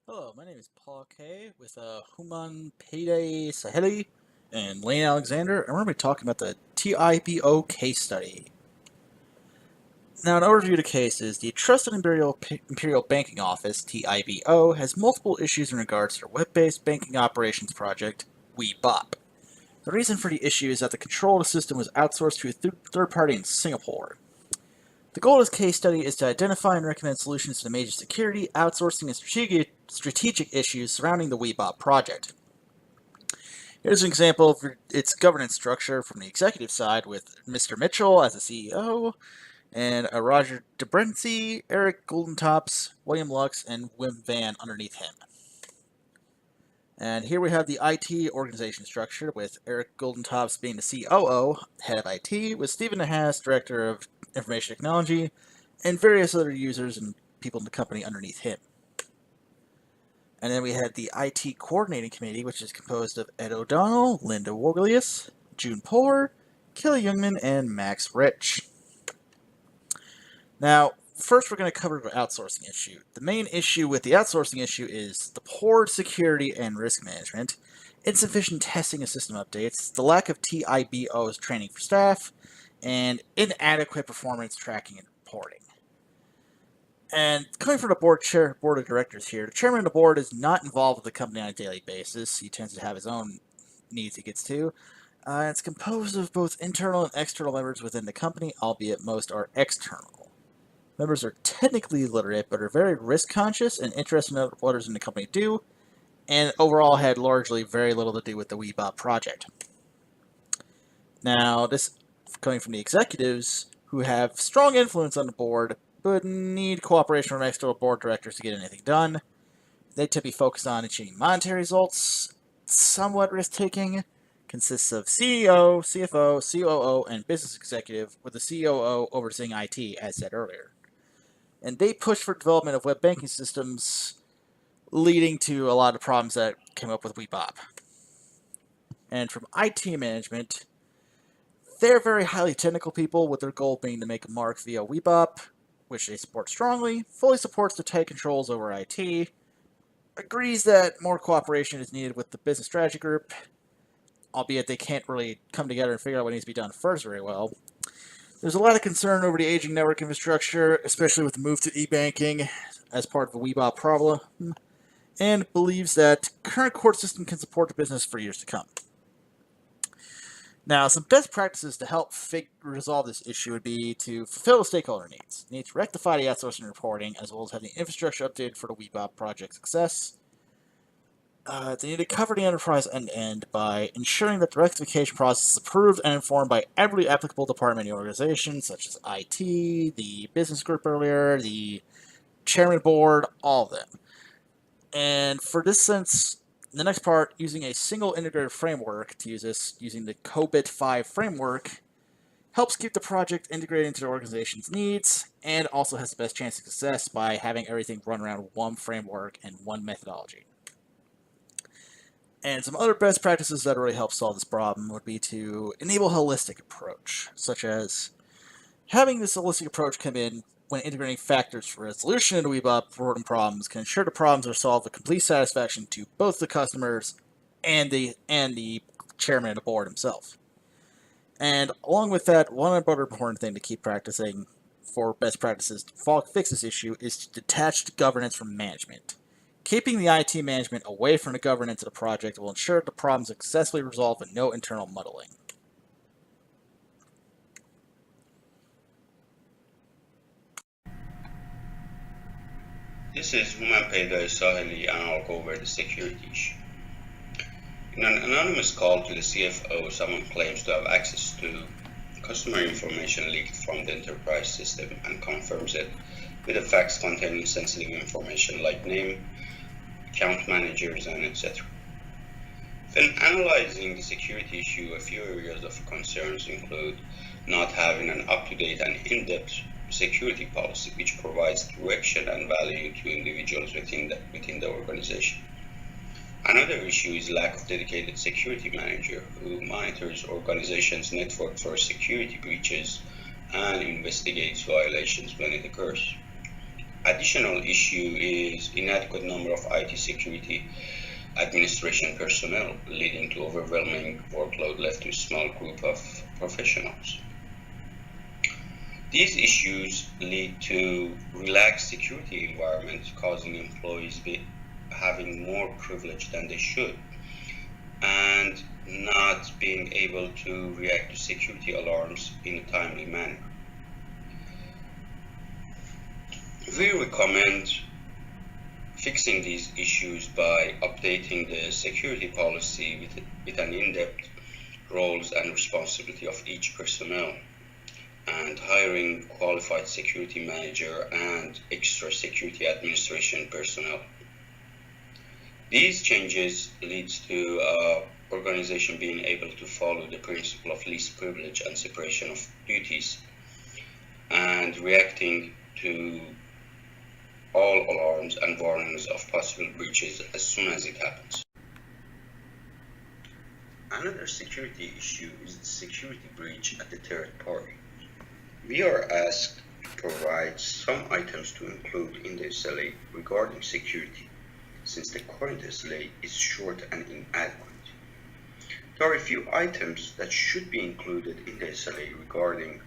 Hello, my name is Paul K. with Human Payday Saheli and Lane Alexander, and we're going to be talking about the TIBO case study. Now, an overview of the case is the Trusted Imperial Banking Office, TIBO, has multiple issues in regards to their web-based banking operations project, WeBop. The reason for the issue is that the control of the system was outsourced to a third party in Singapore. The goal of this case study is to identify and recommend solutions to the major security, outsourcing, and strategic issues surrounding the WeBot project. Here's an example of its governance structure from the executive side with Mr. Mitchell as the CEO, and Roger DeBrency, Eric Goldentops, William Lux, and Wim Van underneath him. And here we have the IT organization structure with Eric Goldentops being the COO, head of IT, with Stephen Nahas, director of information technology, and various other users and people in the company underneath him. And then we had the IT coordinating committee, which is composed of Ed O'Donnell, Linda Woglius, June Pohr, Kelly Youngman, and Max Rich. Now, first we're going to cover the outsourcing issue. The main issue with the outsourcing issue is the poor security and risk management, insufficient testing of system updates, the lack of TIBO's training for staff, and inadequate performance tracking and reporting. And coming from the board of directors here, the chairman of the board is not involved with the company on a daily basis. He tends to have his own needs he gets to. It's composed of both internal and external members within the company, albeit most are external. Members are technically literate, but are very risk-conscious and interested in what others in the company do, and overall had largely very little to do with the WeBot project. Now, this coming from the executives, who have strong influence on the board, but need cooperation from external board directors to get anything done. They tend to be focused on achieving monetary results, somewhat risk-taking, consists of CEO, CFO, COO, and business executive, with the COO overseeing IT, as said earlier. And they push for development of web banking systems, leading to a lot of problems that came up with WeBop. And from IT management, they're very highly technical people, with their goal being to make a mark via WeBop, which they support strongly, fully supports the tight controls over IT, agrees that more cooperation is needed with the business strategy group, albeit they can't really come together and figure out what needs to be done first very well. There's a lot of concern over the aging network infrastructure, especially with the move to e-banking as part of the WeBop problem, and believes that current court system can support the business for years to come. Now, some best practices to help resolve this issue would be to fulfill the stakeholder needs. You need to rectify the outsourcing reporting, as well as have the infrastructure updated for the WeBop project success. They need to cover the enterprise end-to-end by ensuring that the rectification process is approved and informed by every applicable department in the organization, such as IT, the business group earlier, the chairman board, all of them. And for this sense, the next part, using a single integrated framework to use this, using the COBIT 5 framework, helps keep the project integrated into the organization's needs, and also has the best chance of success by having everything run around one framework and one methodology. And some other best practices that really help solve this problem would be to enable a holistic approach, such as having this holistic approach come in when integrating factors for resolution into WeBop problems can ensure the problems are solved with complete satisfaction to both the customers and the chairman of the board himself. And along with that, one other important thing to keep practicing for best practices to fix this issue is to detach the governance from management. Keeping the IT management away from the governance of the project will ensure that the problems are successfully resolved with no internal muddling. This is Human Payday Saheli, and I'll go over the security issue. In an anonymous call to the CFO, someone claims to have access to customer information leaked from the enterprise system and confirms it with a fax containing sensitive information like name, account managers, and etc. When analyzing the security issue, a few areas of concerns include not having an up-to-date and in-depth security policy which provides direction and value to individuals within the organization. Another issue is lack of dedicated security manager who monitors organization's network for security breaches and investigates violations when it occurs. Additional issue is inadequate number of IT security administration personnel, leading to overwhelming workload left to a small group of professionals. These issues lead to relaxed security environments, causing employees having more privilege than they should, and not being able to react to security alarms in a timely manner. We recommend fixing these issues by updating the security policy with an in-depth roles and responsibility of each personnel, and hiring qualified security manager and extra security administration personnel. These changes leads to organization being able to follow the principle of least privilege and separation of duties, and reacting to all alarms and warnings of possible breaches as soon as it happens. Another security issue is the security breach at the third party. We are asked to provide some items to include in the SLA regarding security, since the current SLA is short and inadequate. There are a few items that should be included in the SLA regarding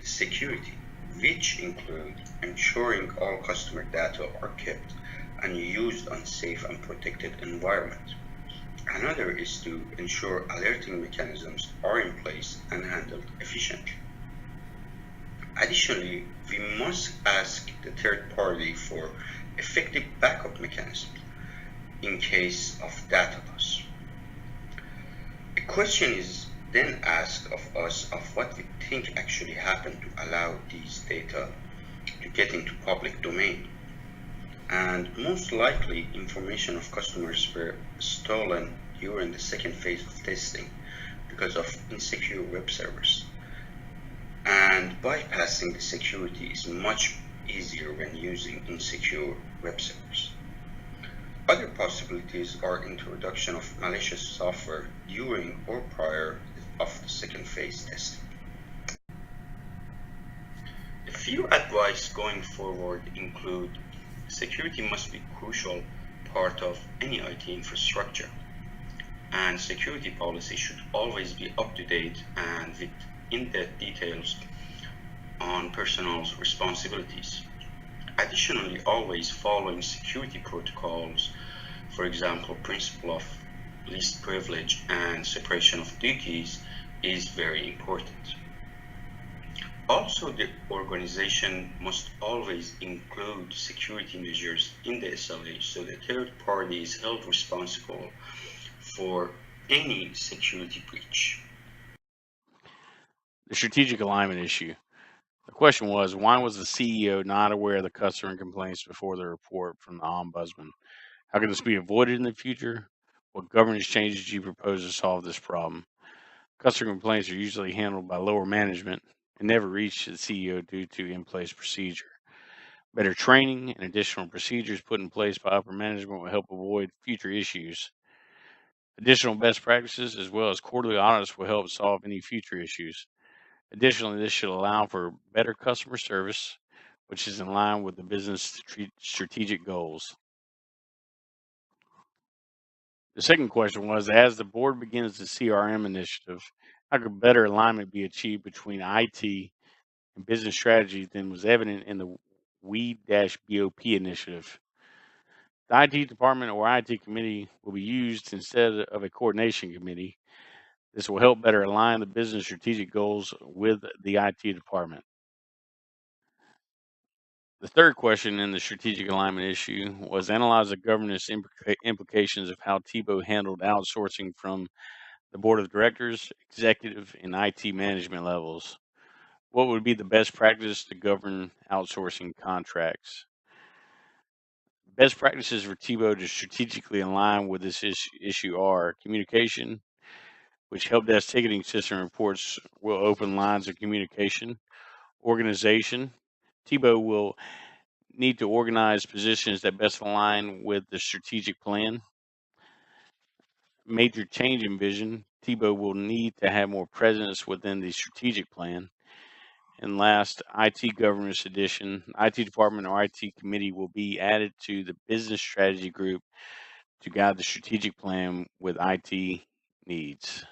security, which include ensuring all customer data are kept and used on safe and protected environment. Another is to ensure alerting mechanisms are in place and handled efficiently. Additionally, we must ask the third party for effective backup mechanisms in case of data loss. A question is then asked of us of what we think actually happened to allow these data to get into public domain. And most likely information of customers were stolen during the second phase of testing because of insecure web servers. And bypassing the security is much easier when using insecure web servers. Other possibilities are introduction of malicious software during or prior of the second phase testing. A few advice going forward include security must be crucial part of any IT infrastructure, and security policy should always be up to date and with in-depth details on personnel's responsibilities. Additionally, always following security protocols, for example, principle of least privilege and separation of duties, is very important. Also, the organization must always include security measures in the SLA so the third party is held responsible for any security breach. The strategic alignment issue. The question was, why was the CEO not aware of the customer complaints before the report from the ombudsman? How can this be avoided in the future? What governance changes do you propose to solve this problem? Customer complaints are usually handled by lower management and never reach the CEO due to in-place procedure. Better training and additional procedures put in place by upper management will help avoid future issues. Additional best practices as well as quarterly audits will help solve any future issues. Additionally, this should allow for better customer service, which is in line with the business strategic goals. The second question was, as the board begins the CRM initiative, how could better alignment be achieved between IT and business strategy than was evident in the WE-BOP initiative? The IT department or IT committee will be used instead of a coordination committee. This will help better align the business strategic goals with the IT department. The third question in the strategic alignment issue was analyze the governance implications of how TIBO handled outsourcing from the board of directors, executive, and IT management levels. What would be the best practice to govern outsourcing contracts? Best practices for TIBO to strategically align with this issue are communication, which help desk ticketing system reports will open lines of communication. Organization, TIBO will need to organize positions that best align with the strategic plan. Major change in vision, TIBO will need to have more presence within the strategic plan. And last, IT governance edition. IT department or IT committee will be added to the business strategy group to guide the strategic plan with IT needs.